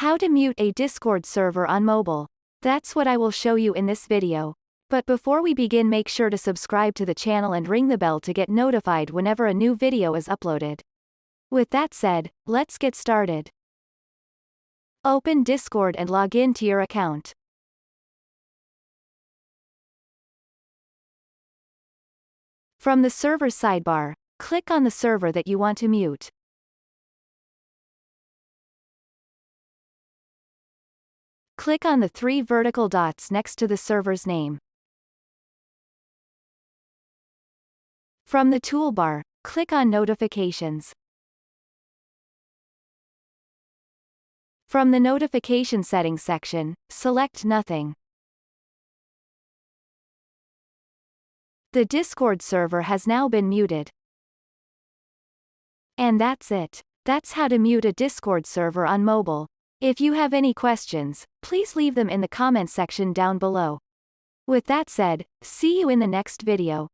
How to mute a Discord server on mobile. That's what I will show you in this video. But before we begin, make sure to subscribe to the channel and ring the bell to get notified whenever a new video is uploaded. With that said, let's get started. Open Discord and log in to your account. From the server's sidebar, click on the server that you want to mute. Click on the three vertical dots next to the server's name. From the toolbar, click on Notifications. From the Notification Settings section, select Nothing. The Discord server has now been muted. And that's it. That's how to mute a Discord server on mobile. If you have any questions, please leave them in the comment section down below. With that said, see you in the next video.